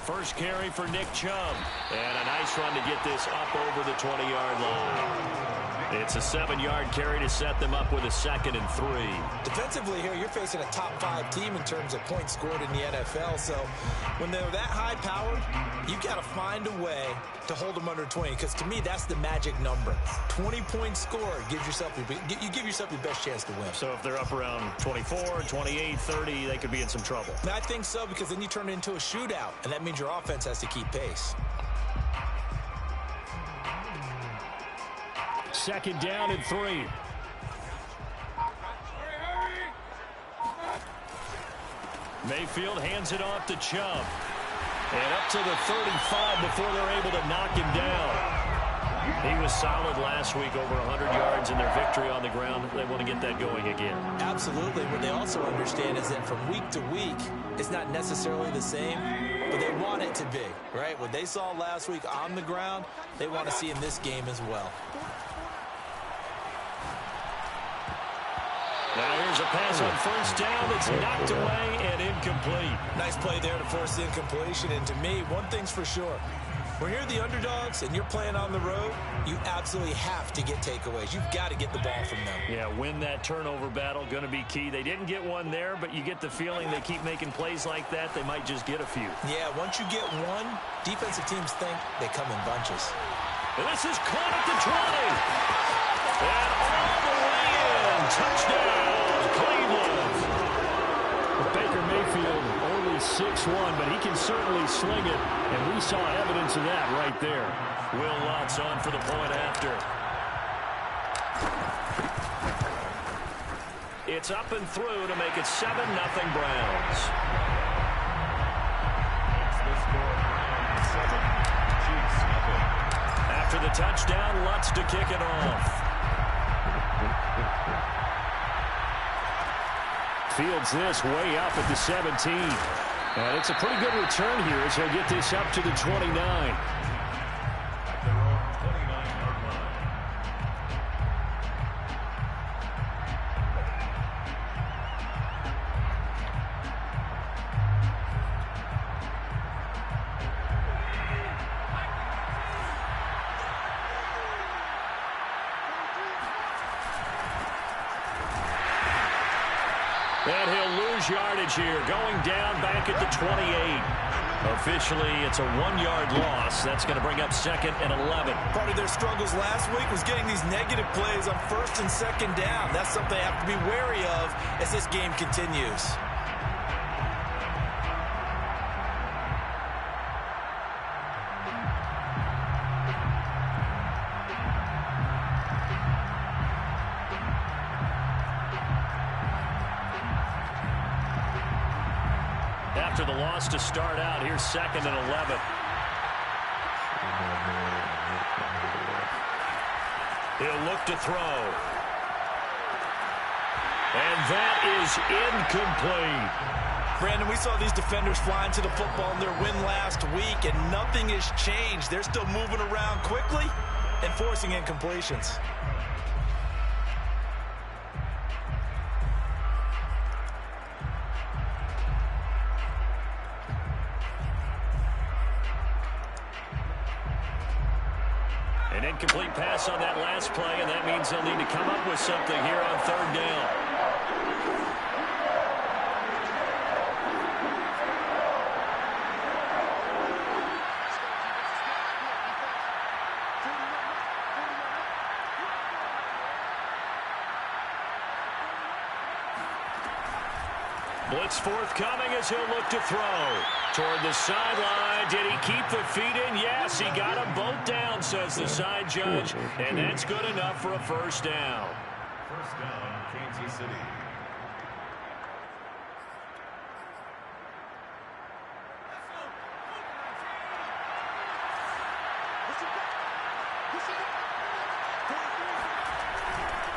First carry for Nick Chubb. And a nice run to get this up over the 20-yard line. It's a 7-yard carry to set them up with a 2nd and 3. Defensively here, you're facing a top-5 team in terms of points scored in the NFL. So when they're that high-powered, you got to find a way to hold them under 20. Because to me, that's the magic number. 20 points scored gives yourself you give yourself your best chance to win. So if they're up around 24, 28, 30, they could be in some trouble. I think so, because then you turn it into a shootout, and that means your offense has to keep pace. 2nd down and 3. Mayfield hands it off to Chubb. And up to the 35 before they're able to knock him down. He was solid last week, over 100 yards in their victory on the ground. They want to get that going again. Absolutely. What they also understand is that from week to week, it's not necessarily the same, but they want it to be, right? What they saw last week on the ground, they want to see in this game as well. Now here's a pass on first down that's knocked away and incomplete. Nice play there to force the incompletion. And to me, one thing's for sure. When you're the underdogs and you're playing on the road, you absolutely have to get takeaways. You've got to get the ball from them. Yeah, win that turnover battle, going to be key. They didn't get one there, but you get the feeling they keep making plays like that, they might just get a few. Yeah, once you get one, defensive teams think they come in bunches. And this is caught at the 20. And all the way in. Touchdown, Cleveland. Baker Mayfield only 6'1", but he can certainly sling it, and we saw evidence of that right there. Will Lutz on for the point after. It's up and through to make it 7-0 Browns. After the touchdown, Lutz to kick it off. Fields this way up at the 17. And it's a pretty good return here as he'll get this up to the 29. And he'll lose yardage here, going down back at the 28. Officially, it's a 1-yard loss. That's going to bring up 2nd and 11. Part of their struggles last week was getting these negative plays on 1st and 2nd down. That's something they have to be wary of as this game continues. After the loss to start out, here's 2nd and 11. He'll look to throw. And that is incomplete. Brandon, we saw these defenders flying to the football in their win last week, and nothing has changed. They're still moving around quickly and forcing incompletions. An incomplete pass on that last play, and that means they'll need to come up with something here on 3rd down. Blitz forthcoming as he'll look to throw. Toward the sideline. Did he keep the feet in? Yes, he got them both down, says the side judge. And that's good enough for a 1st down. 1st down, Kansas City.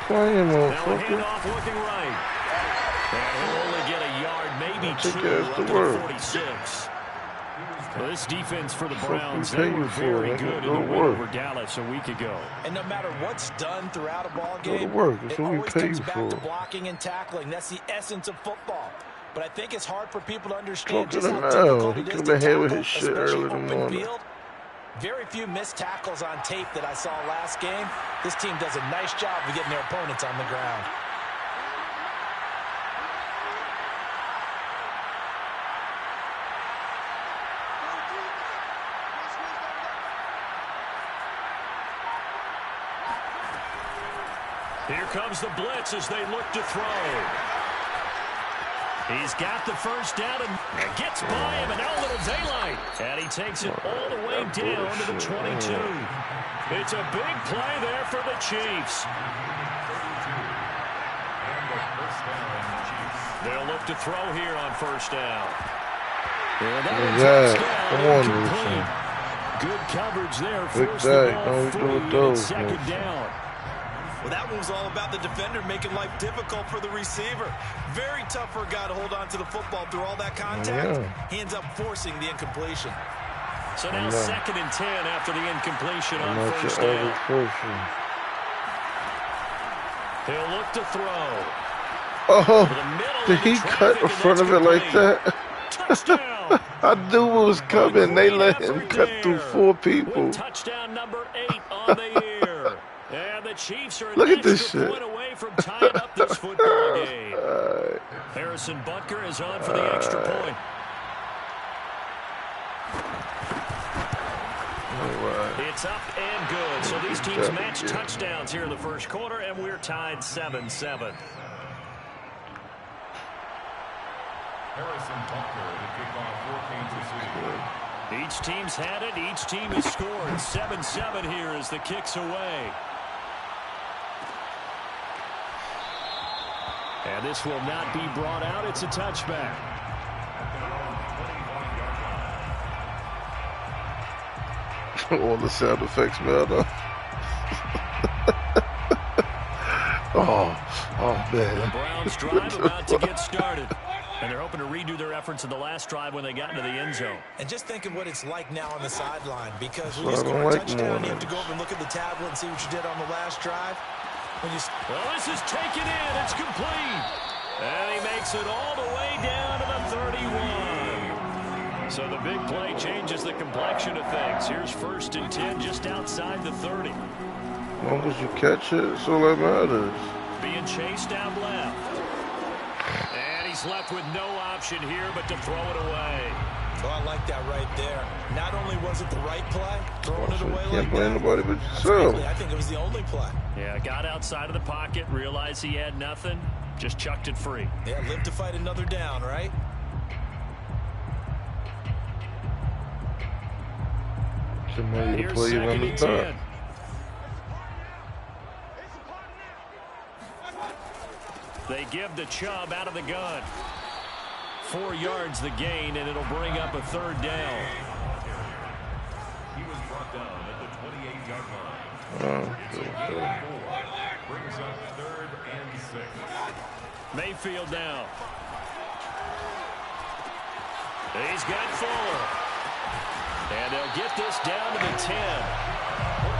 Now a handoff looking right. And he'll only get a yard, maybe 2 up to the 46. Well, this defense for the Browns, they were very good in the win over Dallas a week ago. And no matter what's done throughout a ball game, it always comes back to blocking and tackling. That's the essence of football. But I think it's hard for people to understand Talk just to how him now. difficult He it is could to have been here with tackle, his shit especially early in the open morning. field. Very few missed tackles on tape that I saw last game. This team does a nice job of getting their opponents on the ground. Here comes the blitz as they look to throw. He's got the first down and gets by him, and now a little daylight. And he takes it all the way down to the 22. It's a big play there for the Chiefs. They'll look to throw here on first down. Come on, Lucy. Good coverage there. Big Force the day. ball Don't free, do it and those. it's second down. Well, that one was all about the defender making life difficult for the receiver. Very tough for a guy to hold on to the football through all that contact. He ends up forcing the incompletion. So now 2nd and 10 after the incompletion on first down. He'll look to throw. Oh, did he cut in front of it like that? I knew it was coming. They let him cut through 4 people. Touchdown number 8 on the year. And the Chiefs are Look at this shit. point away from tying up this football game. Harrison Butker is on for the extra point. It's up and good. So these teams match touchdowns here in the first quarter, and we're tied 7-7. Harrison Butker to kick off for Kansas City. Each team's had it. Each team has scored. 7-7 here as the kick's away. And this will not be brought out. It's a touchback. All the sound effects, man. Oh, man. The Browns drive about to get started. And they're hoping to redo their efforts in the last drive when they got into the end zone. And just think of what it's like now on the sideline, because when you score a touchdown, you have to go over and look at the tablet and see what you did on the last drive. Well, this is taken in. It's complete. And he makes it all the way down to the 31. So the big play changes the complexion of things. Here's 1st and 10 just outside the 30. As long as you catch it, it's all that matters. Being chased down left. And he's left with no option here but to throw it away. Oh, I like that right there. Not only was it the right play, throwing it away like that. Can't blame nobody but yourself. I think it was the only play. Yeah, got outside of the pocket, realized he had nothing, just chucked it free. Yeah, live to fight another down, right? Here's 2nd and 10. They give the Chubb out of the gun. 4 yards the gain, and it'll bring up a 3rd down. He was brought down at the 28-yard line. Brings up 3rd and 6. Mayfield now. He's got Fuller. And they'll get this down to the 10.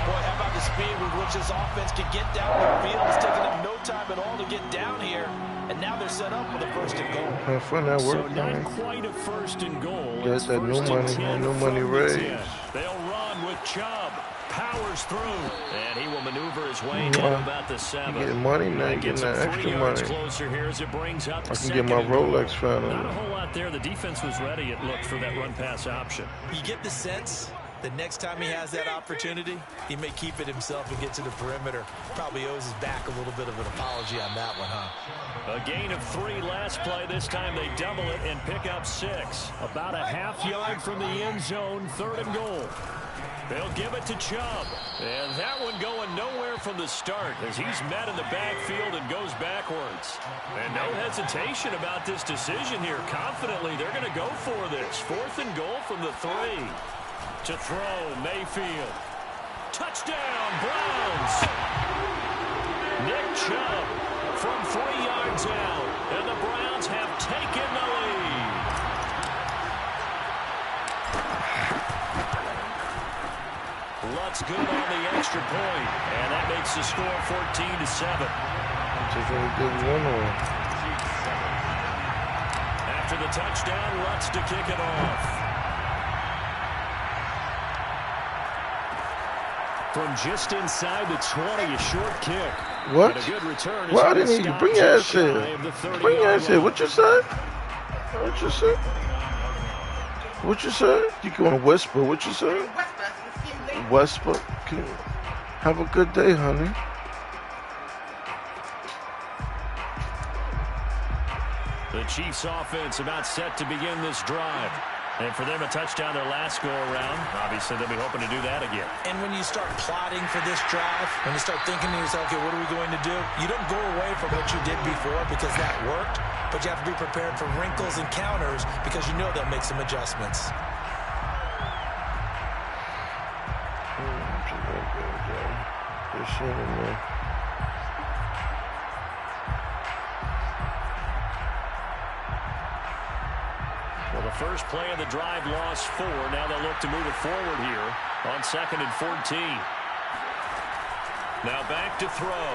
Boy, how about the speed with which this offense can get down the field? It's taken them no time at all to get down here. And now they're set up for the 1st and goal. Have fun at work, so not quite a 1st and goal. Get that new money raise. They'll run with Chubb. Powers through. And he will maneuver his way down about the 7. You getting money, now you're getting that extra money. Closer here as it brings up I can get my Rolex fan on. Not a whole lot there. The defense was ready, it looked, for that run-pass option. You get the sense that next time he has that opportunity, he may keep it himself and get to the perimeter. Probably owes his back a little bit of an apology on that one, huh? A gain of 3 last play. This time they double it and pick up 6. About a half yard from the end zone, 3rd and goal. They'll give it to Chubb. And that one going nowhere from the start as he's met in the backfield and goes backwards. And no hesitation about this decision here. Confidently, they're going to go for this. 4th and goal from the 3. To throw, Mayfield. Touchdown, Browns. Nick Chubb from 3 yards out. And the Browns have taken the lead. Lutz good on the extra point, and that makes the score 14-7. Just want to give one on. the touchdown runs to kick it off. From just inside the 20, a short kick. What? And a good return. Why didn't you bring your ass here? Bring your ass here. What you said? What you said? What you said? You gonna whisper? What you said? Whisper. Have a good day, honey. The Chiefs offense about set to begin this drive. And for them, a touchdown their last go-around. Obviously, they'll be hoping to do that again. And when you start plotting for this drive, when you start thinking to yourself, okay, what are we going to do? You don't go away from what you did before because that worked, but you have to be prepared for wrinkles and counters because you know they'll make some adjustments. Well, the first play of the drive lost 4. Now they'll look to move it forward here on 2nd and 14. Now back to throw.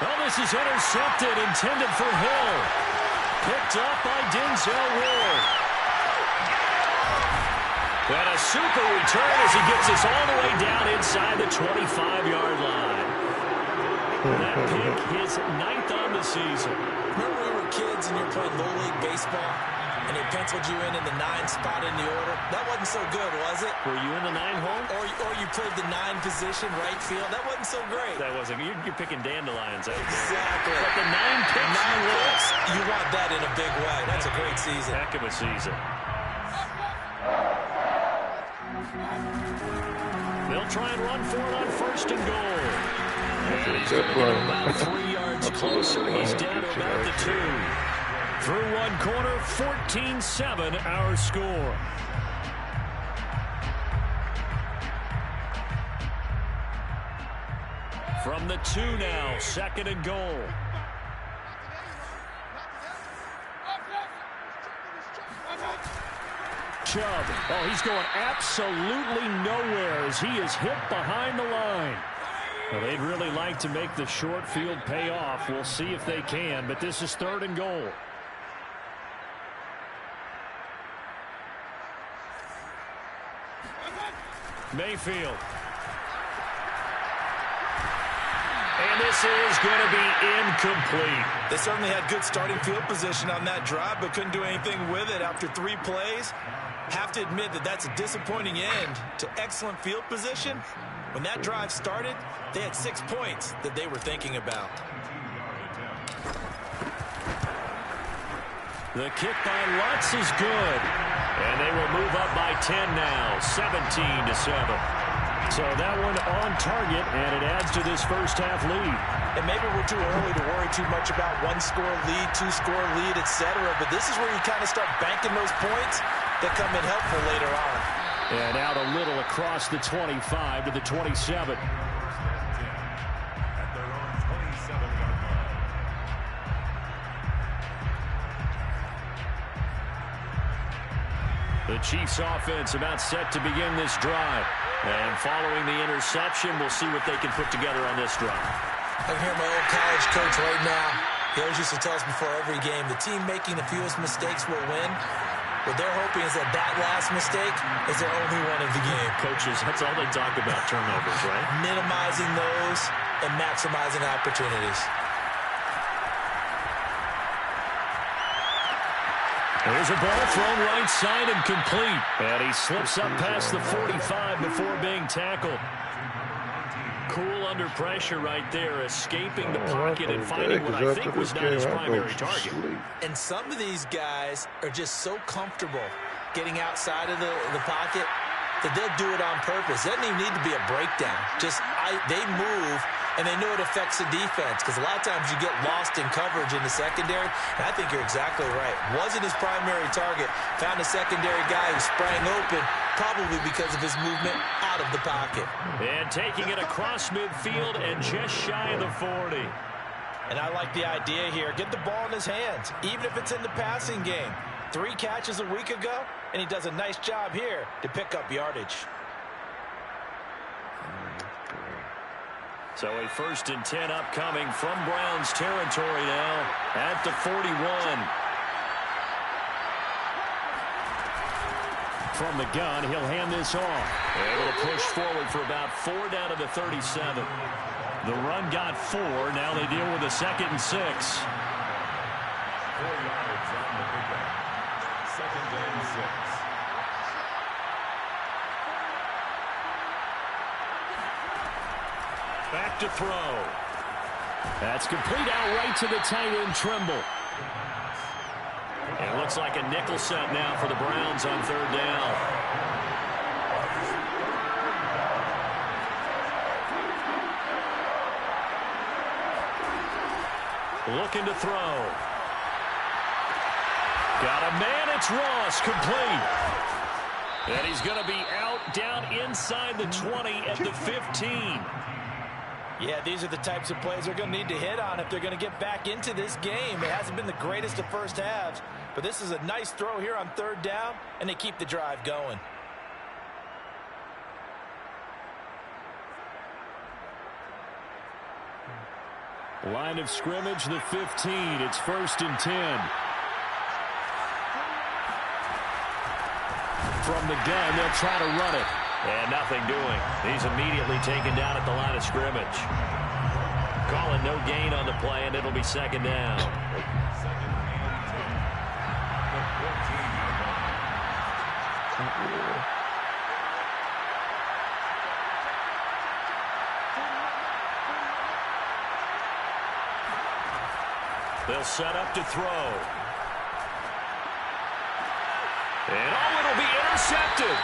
Well, this is intercepted, intended for Hill. Picked up by Denzel Ward. And a super return as he gets us all the way down inside the 25-yard line. That pick, his 9th on the season. Remember when we were kids and you were playing Little League Baseball and they penciled you in the 9 spot in the order? That wasn't so good, was it? Were you in the 9 hole? Or you played the 9 position, right field? That wasn't so great. That wasn't. You're picking dandelions out there. Exactly. But the 9 picks. 9 picks, you want that in a big way. That's a great season. Heck of a season. They'll try and run for it on 1st and goal. And he's going to get about 3 yards closer. He's down to about the 2. Through one corner, 14-7 our score. From the 2 now, 2nd and goal. Chubb. Oh, he's going absolutely nowhere as he is hit behind the line. Well, they'd really like to make the short field pay off. We'll see if they can, but this is 3rd and goal. Mayfield. And this is going to be incomplete. They certainly had good starting field position on that drive, but couldn't do anything with it after 3 plays. Have to admit that that's a disappointing end to excellent field position. When that drive started, they had 6 points that they were thinking about. The kick by Lutz is good. And they will move up by 10 now, 17-7. So that one on target, and it adds to this first half lead. And maybe we're too early to worry too much about 1-score lead, 2-score lead, etc. But this is where you kind of start banking those points that come in helpful later on. And out a little across the 25 to the 27. The Chiefs offense about set to begin this drive. And following the interception, we'll see what they can put together on this drive. I can hear my old college coach right now. He always used to tell us before every game, the team making the fewest mistakes will win. What they're hoping is that that last mistake is their only one of the game. Coaches, that's all they talk about, turnovers, right? Minimizing those and maximizing opportunities. There's a ball thrown right side and complete. And he slips up past the 45 before being tackled. Cool under pressure right there, escaping the pocket and finding what I think was not his primary target. And some of these guys are just so comfortable getting outside of the pocket that they'll do it on purpose. It doesn't even need to be a breakdown. They move, and they know it affects the defense because a lot of times you get lost in coverage in the secondary, and I think you're exactly right. Wasn't his primary target. Found a secondary guy who sprang open, probably because of his movement out of the pocket. And taking it across midfield and just shy of the 40. And I like the idea here. Get the ball in his hands, even if it's in the passing game. 3 catches a week ago, and he does a nice job here to pick up yardage. So a 1st and 10 upcoming from Browns territory now at the 41. From the gun, he'll hand this off. Able to push forward for about 4 down to the 37. The run got 4. Now they deal with a 2nd and 6. 4 yards on the pickup. 2nd and 6. Back to throw. That's complete out right to the tight end, Trimble. It looks like a nickel set now for the Browns on 3rd down. Looking to throw. Got a man, it's Ross, complete. And he's going to be out down inside the 20 at the 15. Yeah, these are the types of plays they're going to need to hit on if they're going to get back into this game. It hasn't been the greatest of first halves, but this is a nice throw here on 3rd down, and they keep the drive going. Line of scrimmage, the 15. It's 1st and 10. From the gun, they'll try to run it. And nothing doing. He's immediately taken down at the line of scrimmage. Calling no gain on the play, and it'll be 2nd down. 2nd and 10. The 14-yard line. They'll set up to throw. And it'll be intercepted.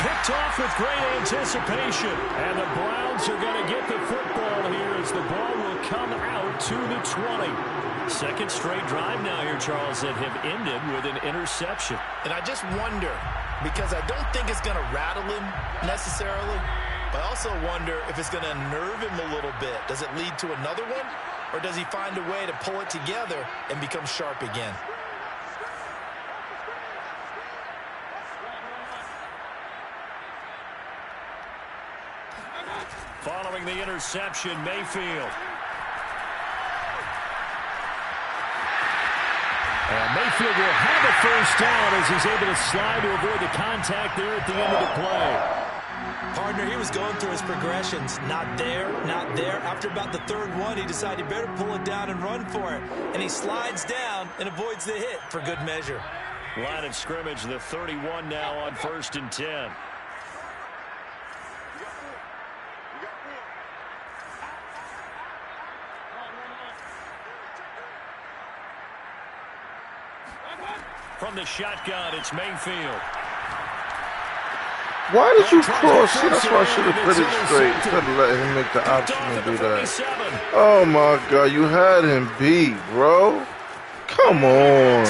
Picked off with great anticipation. And the Browns are going to get the football here as the ball will come out to the 20. 2nd straight drive now here, Charles, that have ended with an interception. And I just wonder, because I don't think it's going to rattle him necessarily, but I also wonder if it's going to unnerve him a little bit. Does it lead to another one? Or does he find a way to pull it together and become sharp again? Following the interception, Mayfield. And Mayfield will have a 1st down as he's able to slide to avoid the contact there at the end of the play. Partner, he was going through his progressions. Not there, not there. After about the 3rd one, he decided he better pull it down and run for it. And he slides down and avoids the hit for good measure. Line of scrimmage, the 31 now on 1st and 10. From the shotgun, it's Mayfield. Why did you cross? That's why I should have put it straight instead of letting him make the option and do that. Oh my God, you had him beat, bro. Come on.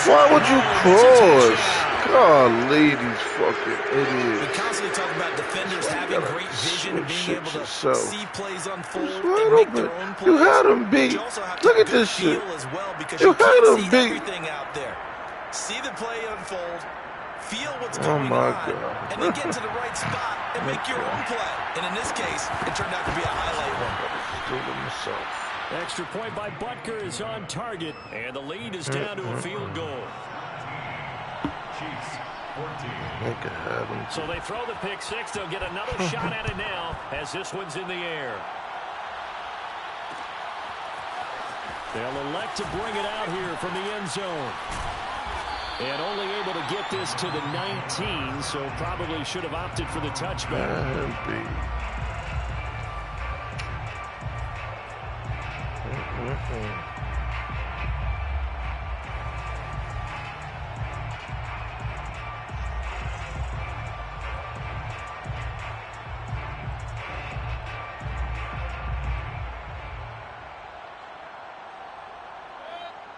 Why would you cross? Golly, these fucking idiots. We constantly talk about defenders having great vision and being able to see plays unfold and right make their own plays. You had him beat. Look at this shit. As well, because you had him beat. Everything out there. See the play unfold, feel what's going on, God. and then get to the right spot and make your own play. And in this case, it turned out to be a highlight one. Extra point by Butker is on target, and the lead is down to a field goal. Chiefs, 14. So they throw the pick 6. They'll get another shot at it now as this one's in the air. They'll elect to bring it out here from the end zone. And only able to get this to the 19, so probably should have opted for the touchback.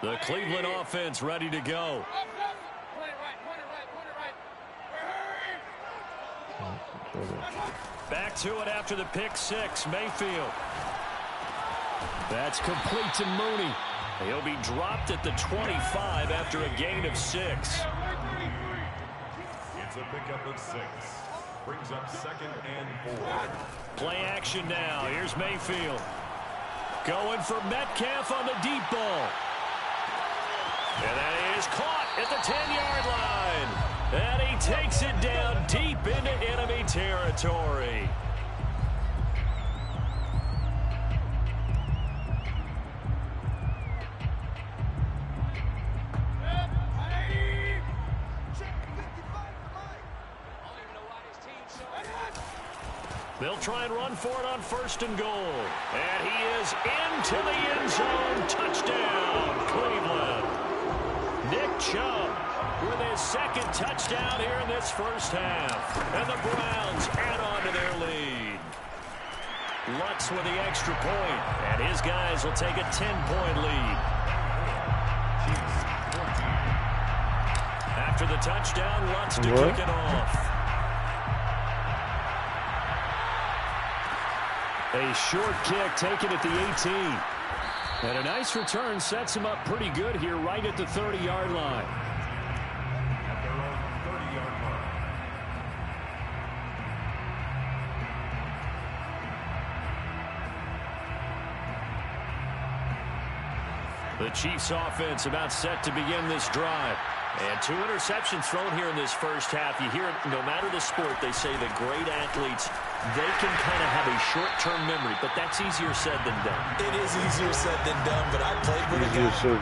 The Cleveland offense ready to go. Back to it after the pick 6, Mayfield. That's complete to Mooney. He'll be dropped at the 25 after a gain of 6. It's a pickup of 6. Brings up 2nd and 4. Play action now. Here's Mayfield. Going for Metcalf on the deep ball. And that is caught at the 10-yard line. And he takes it down deep into enemy territory. They'll try and run for it on 1st and goal. And he is into the end zone. Touchdown, Cleveland. Nick Chubb with his 2nd touchdown here in this first half. And the Browns add on to their lead. Lutz with the extra point. And his guys will take a 10-point lead. After the touchdown, Lutz to kick it off. A short kick taken at the 18. And a nice return sets him up pretty good here right at the 30-yard line. At their own 30-yard line. The Chiefs offense about set to begin this drive. And 2 interceptions thrown here in this first half. You hear it, no matter the sport, they say the great athletes, they can kind of have a short-term memory, but that's easier said than done. It is easier said than done, but I played with a guy who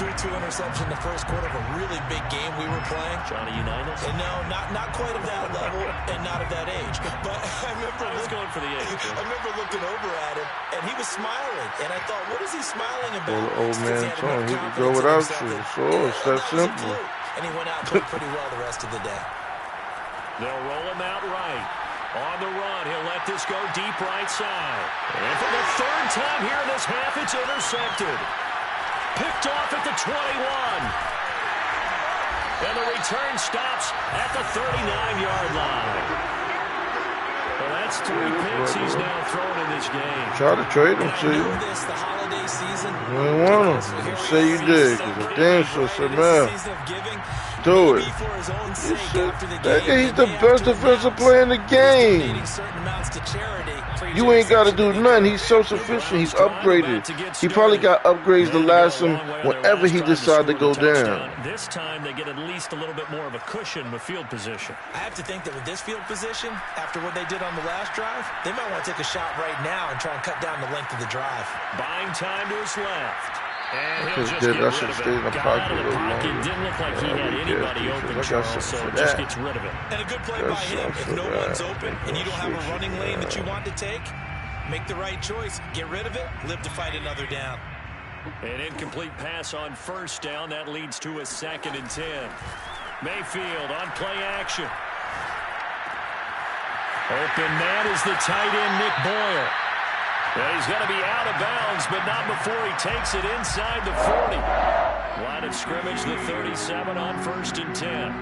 threw 2 interceptions in the first quarter of a really big game we were playing. Johnny Unitas? And no, not quite of that level and not of that age. But I was going for the age. I remember looking over at him, and he was smiling. And I thought, what is he smiling about? Well, the old man told him he could go without you. So it's that simple. And he went out and played pretty well the rest of the day. They'll roll him out right. On the run, he'll let this go deep right side. And for the 3rd time here in this half, it's intercepted. Picked off at the 21. And the return stops at the 39-yard line. Well, that's 3 picks he's now thrown in this game. Try to trade him to you. The holiday season. You ain't want him. You say you did, because the damn sure said, man, do it. That guy, he's the best defensive player in the game. You ain't got to do nothing. He's self-sufficient. He's upgraded. He probably got upgrades to last him whenever he decided to go down. This time they get at least a little bit more of a cushion with field position. I have to think that with this field position, after what they did on the last drive, they might want to take a shot right now and try and cut down the length of the drive. Buying time to his left. And he'll just that get rid should of stay in the it. Got pocket out of the pocket. Didn't look like he had anybody open, Charles, so just gets rid of it. And a good play by him. If no one's open and you don't have a running lane that you want to take, make the right choice. Get rid of it. Live to fight another down. An incomplete pass on 1st down. That leads to a 2nd and 10. Mayfield on play action. Open man is the tight end, Nick Boyle. And he's going to be out of bounds, but not before he takes it inside the 40. Line of scrimmage, the 37 on 1st and 10.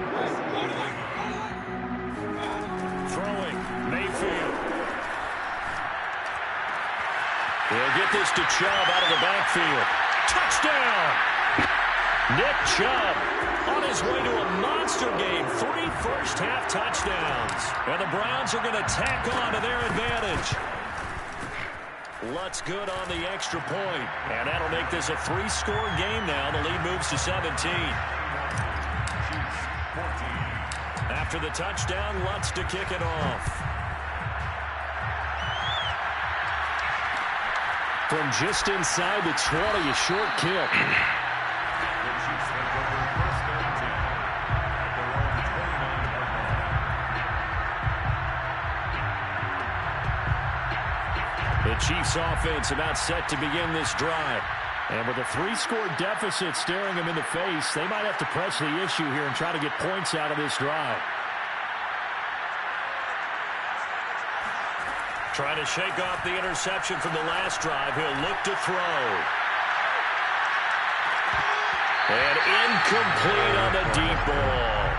Throwing, Mayfield. He'll get this to Chubb out of the backfield. Touchdown! Nick Chubb on his way to a monster game. 3 first-half touchdowns. And the Browns are going to tack on to their advantage. Lutz good on the extra point. And that'll make this a 3-score game now. The lead moves to 17. After the touchdown, Lutz to kick it off. From just inside the 20, a short kick. The Chiefs offense about set to begin this drive. And with a 3-score deficit staring them in the face, they might have to press the issue here and try to get points out of this drive. Trying to shake off the interception from the last drive. He'll look to throw. And incomplete on the deep ball.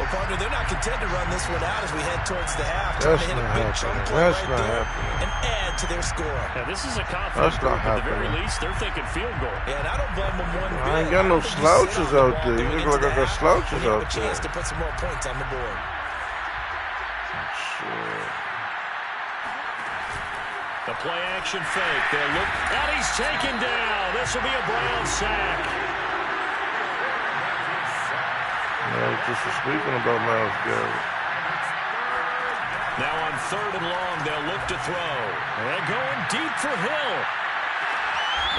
Well, partner, they're not content to run this one out as we head towards the half. That's trying to hit not a big happening. chunk play That's right not there happening. and add to their score. Now, this is a confidence group. At the very least, they're thinking field goal. Yeah, and I don't blame them one bit. I ain't got no slouches out there. You look like I got slouches out there. A chance to put some more points on the board. The play action fake. They'll look, and he's taken down. This will be a Brown sack. Just for speaking about Myles Garrett. Now on 3rd and long, they'll look to throw. And going deep for Hill.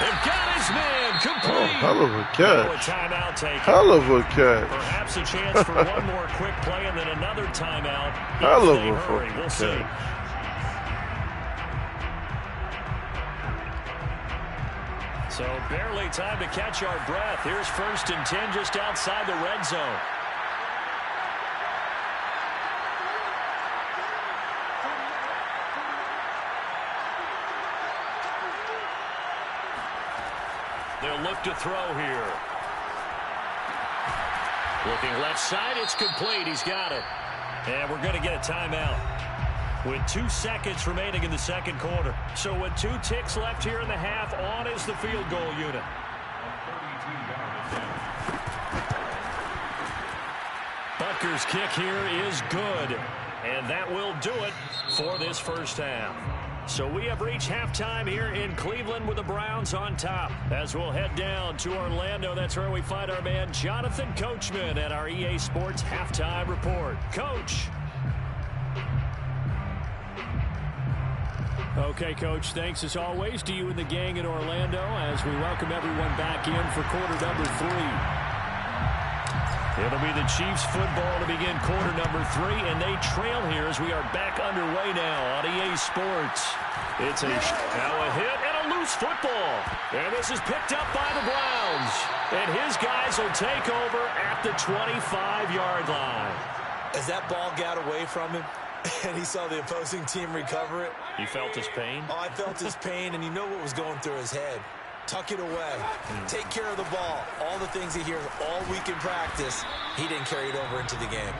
They've got his man complete. Oh, hell of a catch. A timeout taken. Hell of a catch. Perhaps a chance for one more quick play and then another timeout. Hell of a hurry. fucking We'll see. catch. So barely time to catch our breath. Here's 1st and 10 just outside the red zone. They'll look to throw here. Looking left side, it's complete. He's got it. And we're going to get a timeout with 2 seconds remaining in the second quarter. So with 2 ticks left here in the half, on is the field goal unit. Butker's kick here is good. And that will do it for this first half. So we have reached halftime here in Cleveland with the Browns on top. As we'll head down to Orlando, that's where we find our man Jonathan Coachman at our EA Sports Halftime Report. Coach. Okay, Coach, thanks as always to you and the gang in Orlando as we welcome everyone back in for quarter number 3. It'll be the Chiefs football to begin quarter number 3, and they trail here as we are back underway now on EA Sports. It's now a hit and a loose football. And this is picked up by the Browns. And his guys will take over at the 25-yard line. As that ball got away from him, and he saw the opposing team recover it. You felt his pain? Oh, I felt his pain, and you know what was going through his head. Tuck it away. Take care of the ball. All the things he hears all week in practice, he didn't carry it over into the game.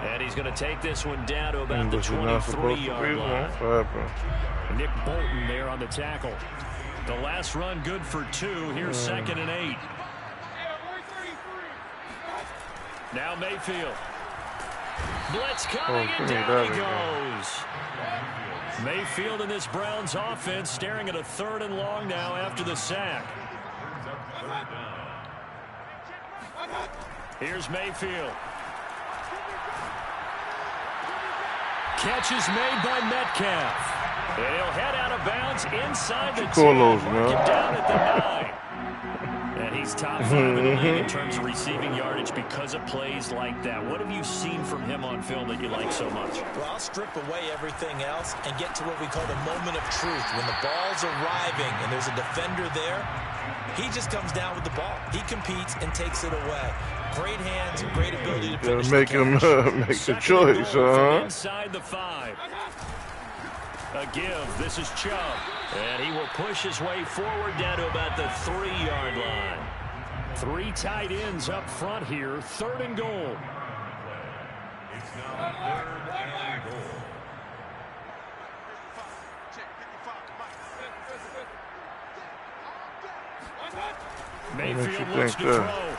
And he's going to take this one down to about the 23-yard line. Nick Bolton there on the tackle. The last run good for 2. Here's 2nd and 8. Now Mayfield. Blitz coming, and down he goes. Mayfield in this Browns offense staring at a 3rd and long now after the sack. Here's Mayfield. Catch is made by Metcalf. And he'll head out of bounds inside the 10. Mark him down at the 9. And he's top 5 in the league in terms of receiving yardage because of plays like that. What have you seen from him on film that you like so much? Well, I'll strip away everything else and get to what we call the moment of truth. When the ball's arriving and there's a defender there, he just comes down with the ball. He competes and takes it away. Great hands, great ability to finish. Make him make the choice, inside the 5. A give. This is Chubb. And he will push his way forward down to about the 3-yard line. 3 tight ends up front here. 3rd and goal. It's now 3rd and goal. Mayfield looks to throw.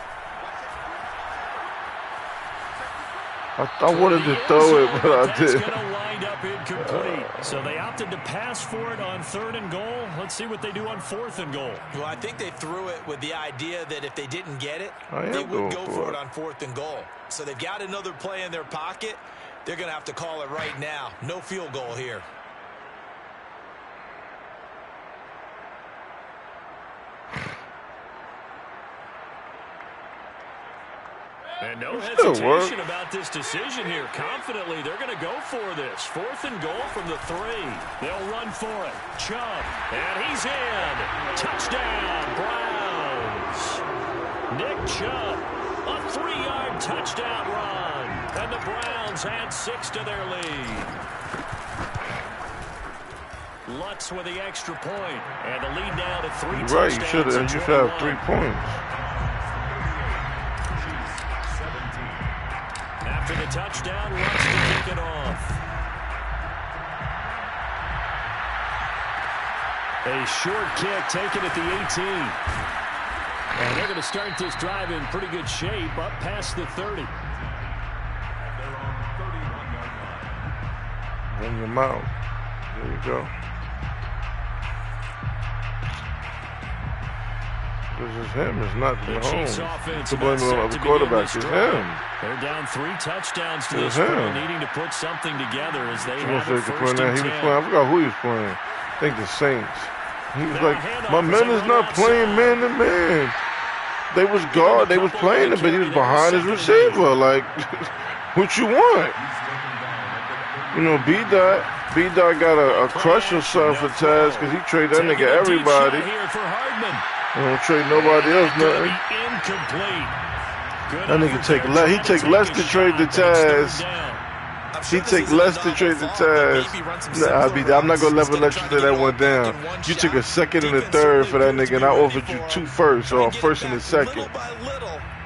I wanted to throw it, but I didn't. That's going to wind up incomplete. So they opted to pass for it on 3rd and goal. Let's see what they do on 4th and goal. Well, I think they threw it with the idea that if they didn't get it, they would go for it on 4th and goal. So they've got another play in their pocket. They're going to have to call it right now. No field goal here. And no hesitation about this decision here. Confidently, they're going to go for this. 4th and goal from the 3. They'll run for it. Chubb, and he's in. Touchdown, Browns. Nick Chubb, a 3-yard touchdown run. And the Browns add 6 to their lead. Lutz with the extra point. And the lead now to 3 touchdowns. Right, you should have 3 points. After the touchdown, Lutz to kick it off. A short kick taken at the 18. And they're going to start this drive in pretty good shape up past the 30. They're on 31-yard line. In your mouth. There you go. This is him. It's not Mahomes. To blame it on the quarterback. It's him. They're down 3 touchdowns to this point, needing to put something together as they have it first and 10. He was playing. I forgot who he was playing. I think the Saints. He was like, my man is not playing man to man. They was guard. They was playing him, but he was behind his receiver. Like, what you want? You know, B-Dot got a crush or something for Taz because he traded that nigga everybody. He don't trade nobody else nothing. That nigga take less to trade the Taz. He take less to trade the Taz. Nah, I'm not gonna let you say that one down. You took a second and a third for that nigga, and I offered you 2 firsts, or a first and a second.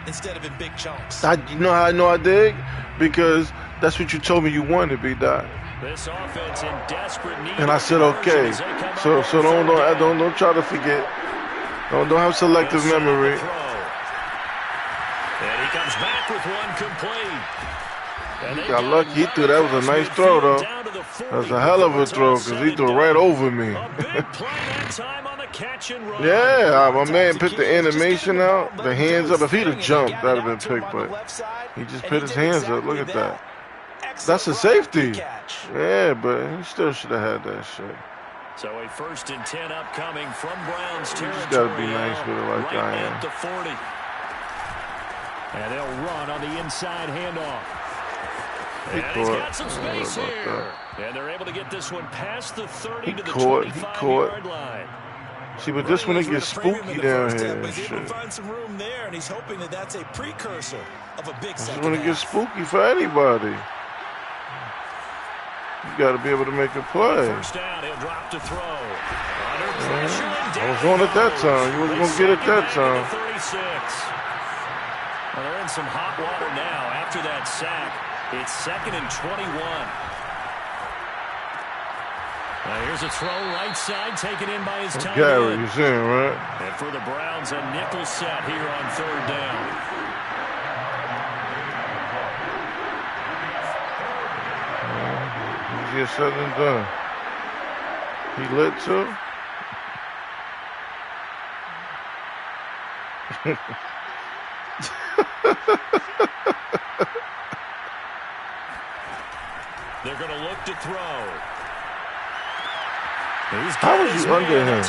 Instead of in big chunks. You know how I know I did? Because that's what you told me you wanted, B-Dot. This offense in desperate need. And I said okay. So don't try to forget. Don't have selective memory. And he comes back with one complete. He got lucky. He threw. That was a nice throw, though. That was a hell of a throw because he threw right over me. Yeah, my man put the animation out, the hands up. If he'd have jumped, that would have been picked, but he just put his hands up. Look at that. That's a safety. Yeah, but he still should have had that shit. So a 1st and 10 upcoming from Browns territory. You just gotta be nice with it like I am. At the 40. And they'll run on the inside handoff. And he's got some space here. And they're able to get this one past the 30 to the 25-yard line. See, but this one it gets spooky down here. He's able to find some room there, and he's hoping that that's a precursor of a big second half. This one it gets spooky for anybody. You got to be able to make a play. First down, he'll drop to throw. I was on at that time. You wasn't going to get it that time. 36. Well, they're in some hot water now after that sack. It's 2nd and 21. Now here's a throw right side taken in by his tight Gary, end. he's in, right? And for the Browns, a nickel set here on 3rd down. Easier said than done. He lit too. They're going to look to throw. How was you under him?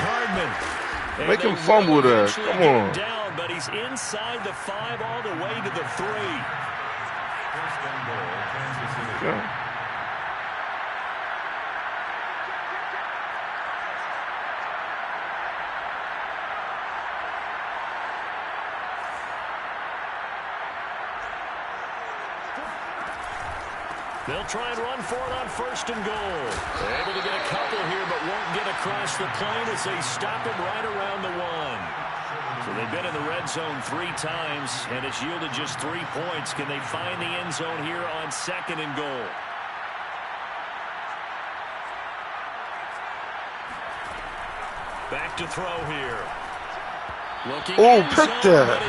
Make him fumble that. Come on. Down, but he's inside the 5 all the way to the 3. Okay. They'll try and run for it on 1st and goal. They're able to get a couple here, but won't get across the plane as they stop him right around the 1. So they've been in the red zone 3 times, and it's yielded just 3 points. Can they find the end zone here on 2nd and goal? Back to throw here. Oh, pick that.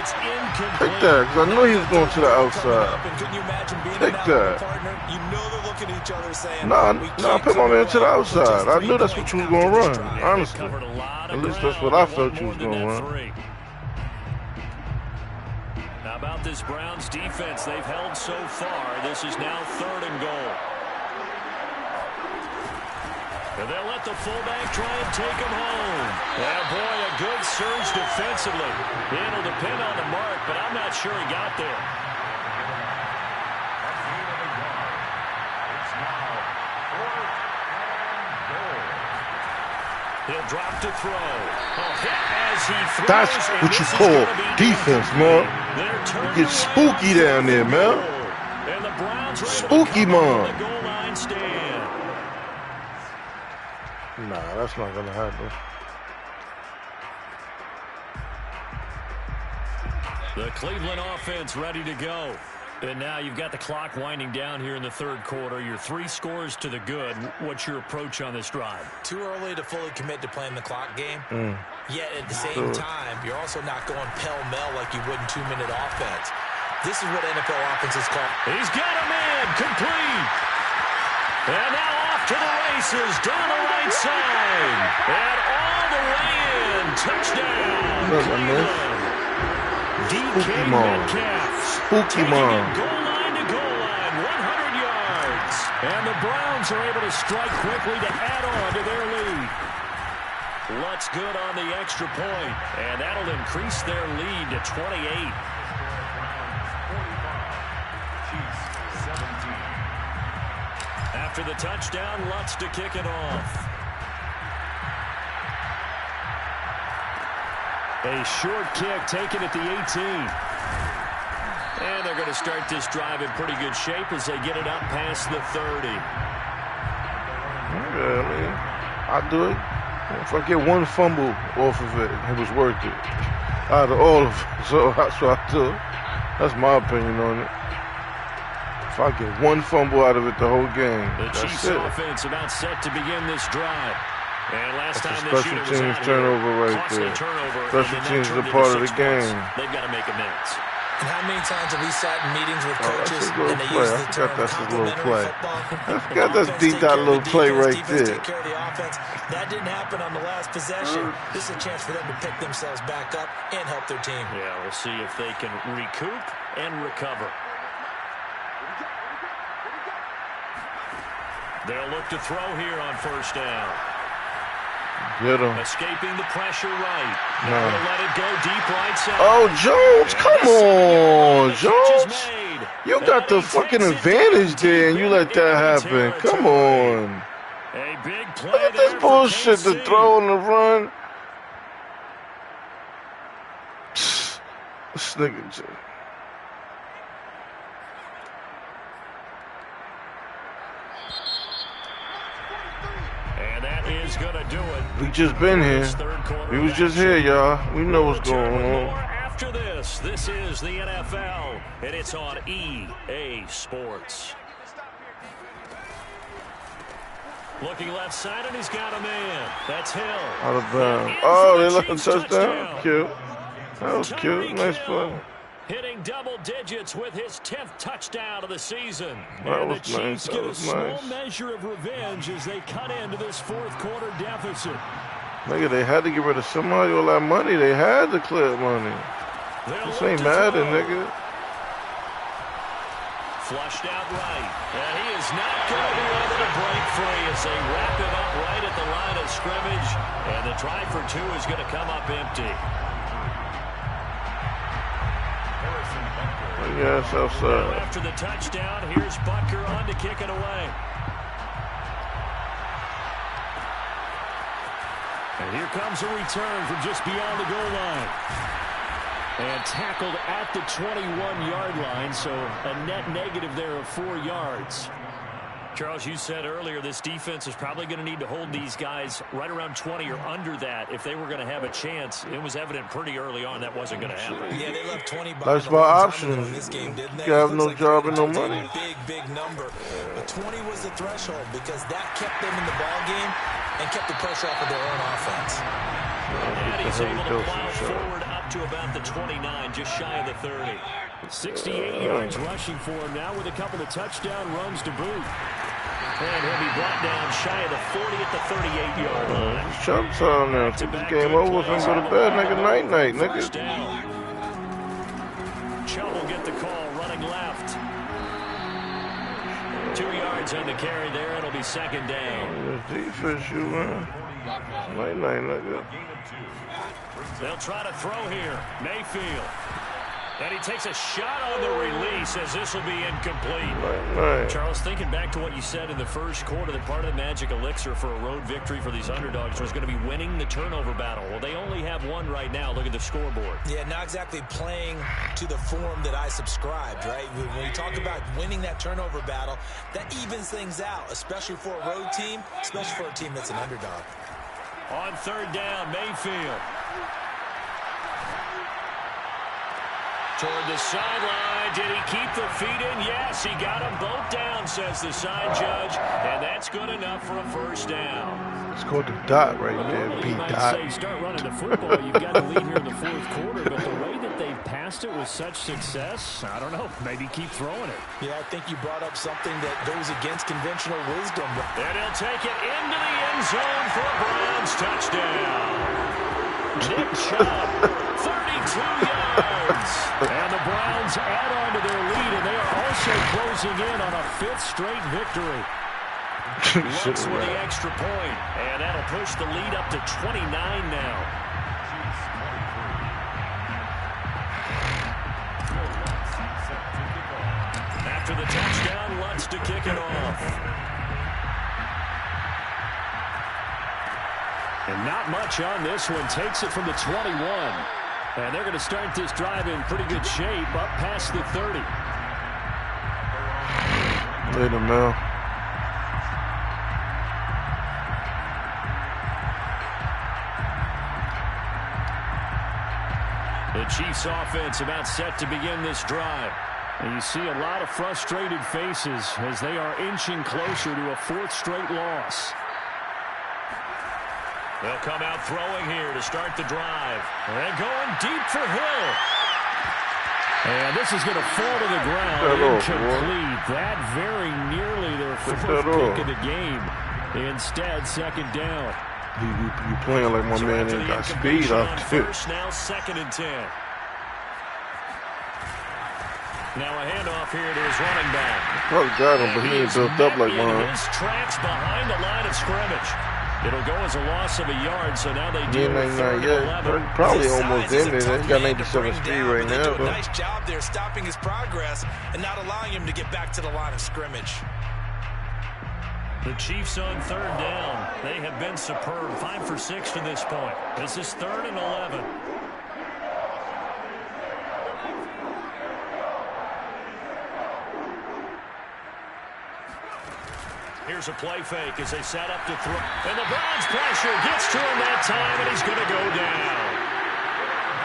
Pick that, because I knew he was going to the outside. Pick that. Nah, pick my man to the outside. I knew that's what you was going to run, honestly. At least that's what I felt you was going to run. How about this Browns defense they've held so far? This is now 3rd and goal. And they'll let the fullback try and take him home. Yeah, boy, a good surge defensively. It'll depend on the mark, but I'm not sure he got there. He'll drop to throw. As he throws, that's what you call defense, man. You get spooky down there, man. And the Browns spooky, man. Goal line stand. Nah, that's not going to happen. The Cleveland offense ready to go. And now you've got the clock winding down here in the 3rd quarter. You're 3 scores to the good. What's your approach on this drive? Too early to fully commit to playing the clock game. Yet at the same time, you're also not going pell-mell like you would in 2-minute offense. This is what NFL offenses call. He's got a man complete. And now off to the races, down the right side. And all the way in. Touchdown, Cleveland. DK Metcalf. Spooky mom. Goal line to goal line, 100 yards. And the Browns are able to strike quickly to add on to their lead. Lutz good on the extra point, and that'll increase their lead to 28. After the touchdown, Lutz to kick it off. A short kick taken at the 18. And they're going to start this drive in pretty good shape as they get it up past the 30. Yeah, I mean, I'll do it. If I get one fumble off of it, it was worth it. Out of all of it. So that's what I do. That's my opinion on it. If I get one fumble out of it the whole game, the that's Chiefs it. offense about set to begin this drive. And last That's time a special teams turnover right there. Special teams is a part of the game. They've got to make amends. And how many times have we sat in meetings with coaches and they use use the term complementary football? I forgot that's beat that little play right there. Take care of the offense. That didn't happen on the last possession. This is a chance for them to pick themselves back up and help their team. Yeah, we'll see if they can recoup and recover. They'll look to throw here on first down. Get him. Escaping the pressure right. Now to let it go deep right side. Oh, Jones, come on, Jones. You got the fucking advantage there, and you let that happen. Come on. A big play. Look at this bullshit, the throw and the run. This nigga. And that is going to do it. We just been here. We was just here, y'all. We know what's going on. After this is the NFL, and it's on EA Sports. Looking left side, and he's got a man. That's Hill. Out of bounds. Oh, they let him touchdown. Cute. That was cute. Nice play. Hitting double digits with his 10th touchdown of the season. That was the Chiefs nice. get a small measure of revenge as they cut into this fourth quarter deficit. Nigga, they had to get rid of somebody all that money. They had to clear money. This ain't Madden, nigga. Flushed out right. And he is not going to be able to break free as they wrap him up right at the line of scrimmage. And the try for two is going to come up empty. Yes, outside. After the touchdown, here's Butker on to kick it away. And here comes a return from just beyond the goal line. And tackled at the 21-yard line, so a net negative there of 4 yards. Charles, you said earlier this defense is probably going to need to hold these guys right around 20 or under that if they were going to have a chance. It was evident pretty early on that wasn't going to happen. Yeah, they left 20 that's my option. In this game, didn't they? You have no job and no money. Big number. But 20 was the threshold because that kept them in the ball game and kept the pressure off of their own offense. And he's able to plow forward up to about the 29, just shy of the 30. 68 yards rushing for him now with a couple of touchdown runs to boot. And he'll be brought down shy of the 40 at the 38-yard line. It's chump time now. Take this game over with him go to bed, nigga. Night, nigga. Chubb will get the call running left. 2 yards on the carry there. It'll be second down. Defense, you, man. Night, nigga. They'll try to throw here. Mayfield. And he takes a shot on the release as this will be incomplete. Right. Charles, thinking back to what you said in the first quarter, that part of the magic elixir for a road victory for these underdogs was going to be winning the turnover battle. Well, they only have one right now. Look at the scoreboard. Yeah, not exactly playing to the form that I subscribed, right? When you talk about winning that turnover battle, that evens things out, especially for a road team, especially for a team that's an underdog. On third down, Mayfield. toward the sideline. Did he keep the feet in? Yes, he got them both down, says the side judge. And that's good enough for a first down. It's called the dot right there. You might say start running the football. You've got to lead here in the fourth quarter. But the way that they've passed it with such success, I don't know. Maybe keep throwing it. Yeah, I think you brought up something that goes against conventional wisdom. And he'll take it into the end zone for a Browns touchdown. Nick Chubb, 32 yards. And the Browns add on to their lead, and they are also closing in on a fifth straight victory. Looks with the extra point, and that'll push the lead up to 29 now. After the touchdown, Lutz to kick it off. And not much on this one. Takes it from the 21. And they're going to start this drive in pretty good shape up past the 30. Later, Mel. The Chiefs offense about set to begin this drive. And you see a lot of frustrated faces as they are inching closer to a fourth straight loss. They'll come out throwing here to start the drive. And going deep for Hill. And this is going to fall to the ground. Incomplete. That very nearly their fourth pick of the game. Instead, second down. You playing like my man ain't got speed out there. First, now second and 10. Now a handoff here to his running back. Probably got him, but he ain't built up like mine. His tracks behind the line of scrimmage. It'll go as a loss of a yard, so now they deal with 11. Probably almost in there. He got 97 speed right now. Nice job there stopping his progress and not allowing him to get back to the line of scrimmage. The Chiefs on third down. They have been superb. 5 for 6 to this point. This is 3rd and 11. Here's a play fake as they set up to throw. And the Browns pressure gets to him that time, and he's going to go down.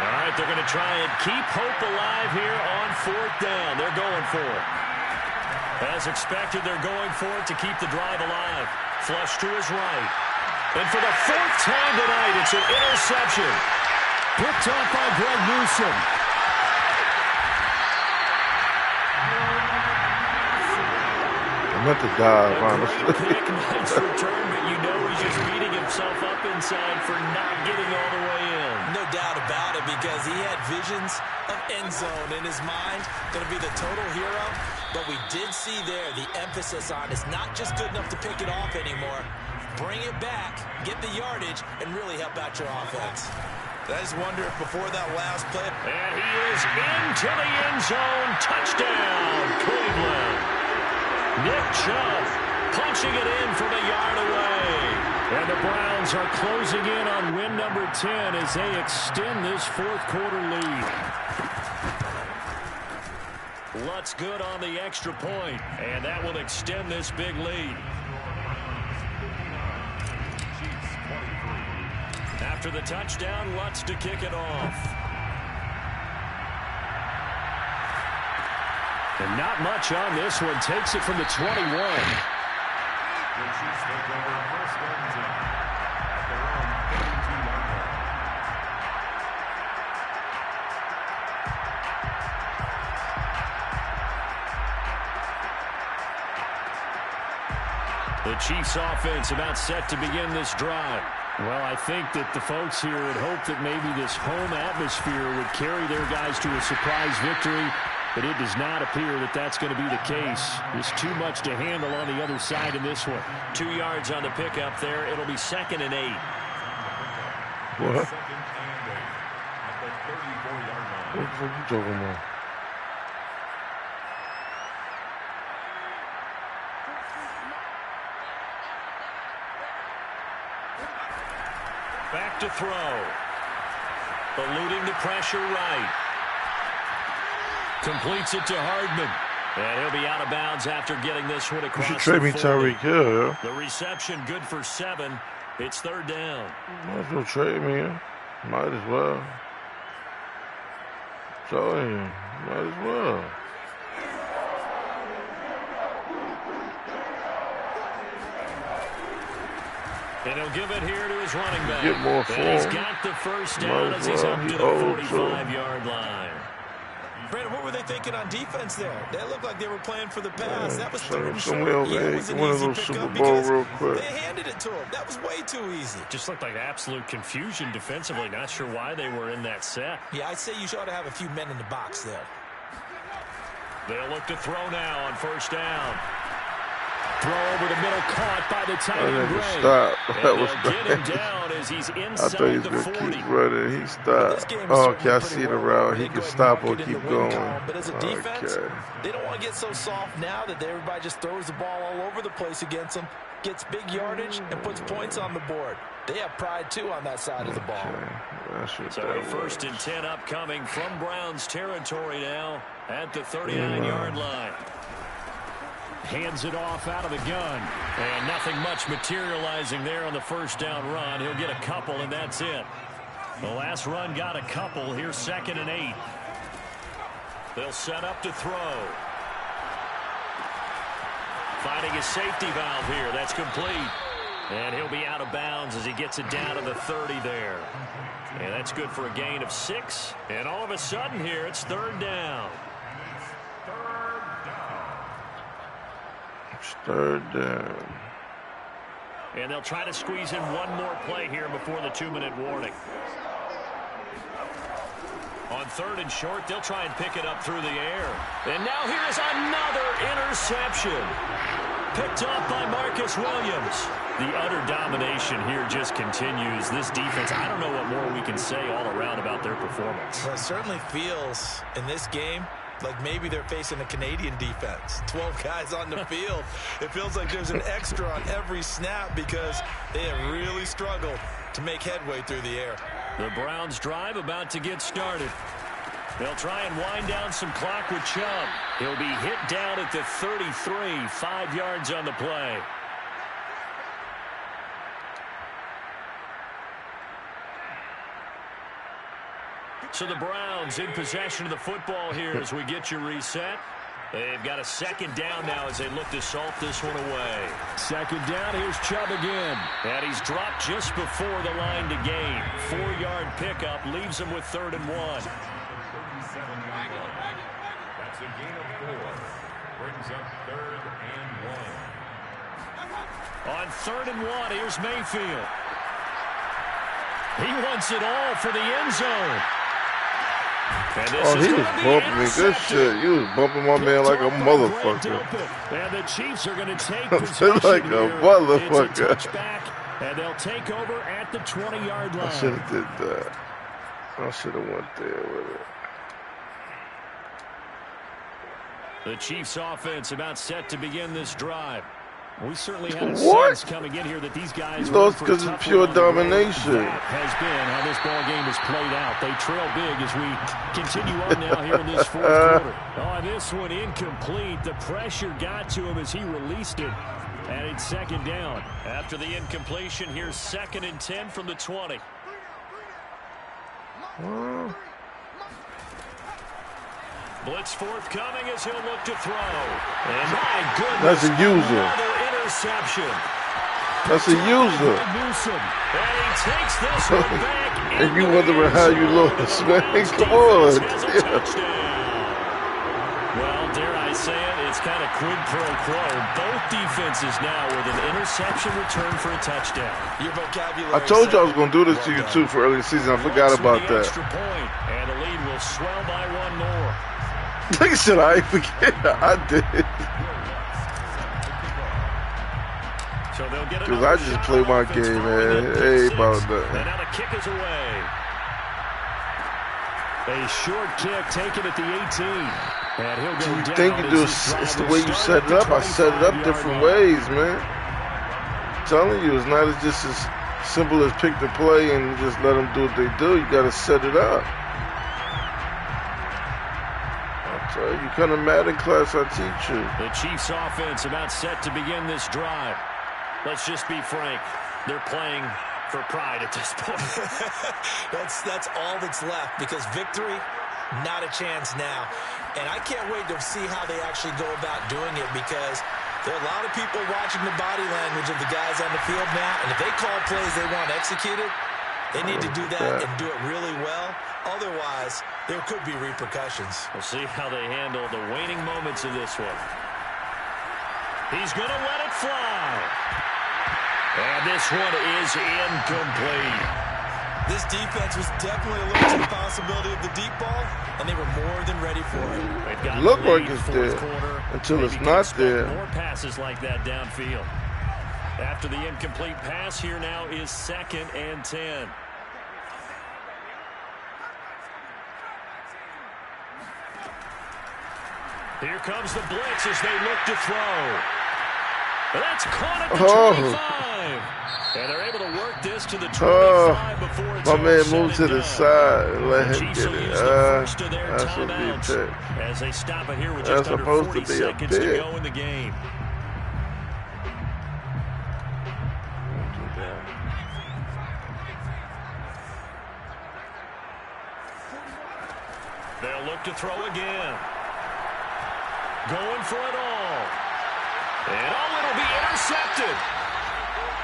All right, they're going to try and keep hope alive here on 4th down. They're going for it. As expected, they're going for it to keep the drive alive. Flush to his right. And for the 4th time tonight, it's an interception. Picked off by Greg Newsome. I meant to dive, honestly. Pick, nice return, but you know he's just beating himself up inside for not getting all the way in. No doubt about it, because he had visions of end zone in his mind. Going to be the total hero. But we did see there the emphasis on it's not just good enough to pick it off anymore. Bring it back, get the yardage, and really help out your offense. I just wonder if before that last play. And he is into the end zone. Touchdown, Cleveland. Nick Chubb punching it in from a yard away. And the Browns are closing in on win number 10 as they extend this fourth quarter lead. Lutz good on the extra point, and that will extend this big lead. After the touchdown, Lutz to kick it off. And not much on this one. Takes it from the 21. The Chiefs offense about set to begin this drive. Well, I think that the folks here would hope that maybe this home atmosphere would carry their guys to a surprise victory, but it does not appear that that's going to be the case. There's too much to handle on the other side in this one. 2 yards on the pickup there. It'll be 2nd and 8. What? What the fuck are you talking about? Back to throw. Eluding the pressure right. Completes it to Hardman. And he'll be out of bounds after getting this one across. You should trade me Tyreek Hill, yeah. The reception good for 7. It's 3rd down. Might as well trade me, yeah. Might as well. So, yeah. Might as well. And he'll give it here to his running back. Get more for him. He's got the first down as he's up to the 45-yard line. Brandon, what were they thinking on defense there? They looked like they were playing for the pass. That was third and short. It was an easy pickup because real quick. They handed it to him. That was way too easy. Just looked like absolute confusion defensively. Not sure why they were in that set. Yeah, I'd say you ought to have a few men in the box there. They'll look to throw now on first down. Throw over the middle, caught by the tight end. Stop. That was get him down as he's inside I thought he was the 40. Keep running. He stopped. Oh, okay, I see the route. He can stop or keep going. But as a defense, they don't want to get so soft now that everybody just throws the ball all over the place against them, gets big yardage, and puts points on the board. They have pride, too, on that side of the ball. So a first and 10 upcoming from Browns territory now at the 39-yard line. Hands it off out of the gun. And nothing much materializing there on the first down run. He'll get a couple, and that's it. The last run got a couple. Here's 2nd and 8. They'll set up to throw. Finding his safety valve here. That's complete. And he'll be out of bounds as he gets it down to the 30 there. And that's good for a gain of 6. And all of a sudden here, it's 3rd down. Third down. And they'll try to squeeze in one more play here before the 2-minute warning. On 3rd and short, they'll try and pick it up through the air. And now here's another interception. Picked up by Marcus Williams. The utter domination here just continues. This defense, I don't know what more we can say all around about their performance. Well, it certainly feels in this game like maybe they're facing a Canadian defense. 12 guys on the field. It feels like there's an extra on every snap because they have really struggled to make headway through the air. The Browns drive about to get started. They'll try and wind down some clock with Chubb. He'll be hit down at the 33, 5 yards on the play. So the Browns in possession of the football here as we get you reset. They've got a 2nd down now as they look to salt this one away. 2nd down, here's Chubb again. And he's dropped just before the line to gain. 4-yard pickup leaves him with 3rd and 1. That's a gain of 4. Brings up 3rd and 1. On 3rd and 1, here's Mayfield. He wants it all for the end zone. Oh, he was bumping me. Good shit. You was bumping my man like a motherfucker. And the Chiefs are going to take possession like a motherfucker. It's a touchback, and they'll take over at the 20-yard line. I should have did that. I should have went there with it. The Chiefs offense about set to begin this drive. We certainly had a sense coming in here that these guys lost because of pure domination. That has been how this ball game has played out. They trail big as we continue on now here in this 4th quarter. Oh, this one incomplete. The pressure got to him as he released it. And it's 2nd down. After the incompletion, here's 2nd and 10 from the 20. Blitz forthcoming as he'll look to throw. And my goodness, that's a user. Interception. That's a user. And he takes this one back. And you wondering how you lost, man. Come on. Yeah. Well, dare I say it, it's kind of quid pro quo. Both defenses now with an interception return for a touchdown. Your vocabulary. I told you I was going to do this to you, too, for early season. I forgot about that. Extra point, and the lead will swell by 1 more. Like I said, I ain't forget. I did. So they'll get because I just play my game, man. It ain't about that. And now the kick is away. A short kick taken at the 18. And he'll go you down. Think you do it's the way you set it up. I set it up different ways, man. I'm telling you, it's not just as simple as pick the play and just let them do what they do. You got to set it up. You come to Madden class, I teach you. The Chiefs offense about set to begin this drive. Let's just be frank. They're playing for pride at this point. That's all that's left because victory Not a chance now. And I can't wait to see how they actually go about doing it, because there are a lot of people watching the body language of the guys on the field now, and if they call plays they want executed, they need to do that and do it really well. Otherwise, there could be repercussions. We'll see how they handle the waning moments of this one. He's going to let it fly. And this one is incomplete. This defense was definitely allergic to the possibility of the deep ball, and they were more than ready for it. It looked like it's there until it's not there. More passes like that downfield. After the incomplete pass, here now is 2nd and 10. Here comes the blitz as they look to throw. That's caught at the 25. And they're able to work this to the 25 before it's my man all moved said to and the done. side and let him Chiefs get will it. use the first of their That's supposed to be a timeouts pick. as they stop it here with That's just under supposed 40 to be a seconds to pick. go in the game. They'll look to throw again. Going for it all. And it'll be intercepted.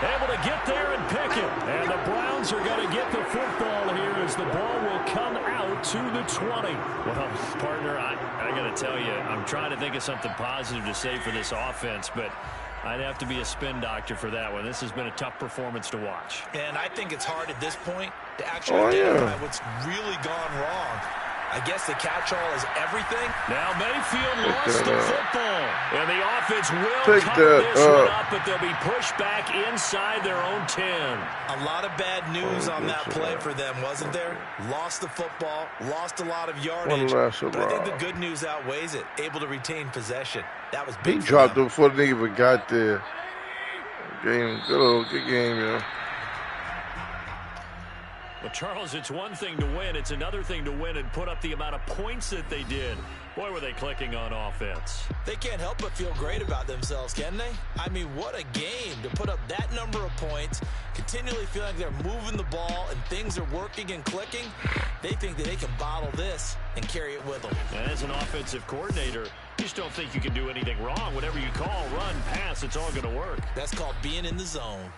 Able to get there and pick it. And the Browns are going to get the football here as the ball will come out to the 20. Well, partner, I got to tell you, I'm trying to think of something positive to say for this offense, but I'd have to be a spin doctor for that one. This has been a tough performance to watch. And I think it's hard at this point to actually identify what's really gone wrong. I guess the catch-all is everything. Now Mayfield lost the football. And the offense will cover this one up, but they'll be pushed back inside their own 10. A lot of bad news on that play for them, wasn't there? Lost the football, lost a lot of yardage. But I think the good news outweighs it. Able to retain possession. That was big. He dropped it before they even got there. Good game, yeah. Well, Charles, it's one thing to win. It's another thing to win and put up the amount of points that they did. Boy, were they clicking on offense. They can't help but feel great about themselves, can they? I mean, what a game to put up that number of points, continually feeling like they're moving the ball and things are working and clicking. They think that they can bottle this and carry it with them. And as an offensive coordinator, you just don't think you can do anything wrong. Whatever you call, run, pass, it's all going to work. That's called being in the zone.